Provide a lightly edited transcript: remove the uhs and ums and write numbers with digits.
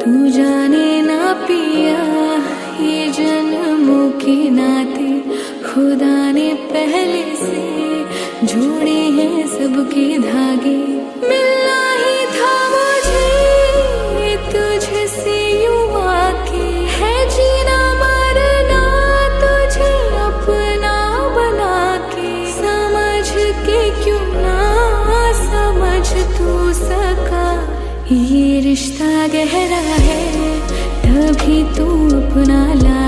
तू जाने ना पिया, ये जन्मों के नाते खुदा ने पहले से जोड़े हैं सबके धागे। मिलना ही था मुझे तुझसे यूं आके, है जीना मरना तुझे अपना बना के। समझ के क्यों ना समझ तू सका, ये रिश्ता गहरा है तभी तू अपना ला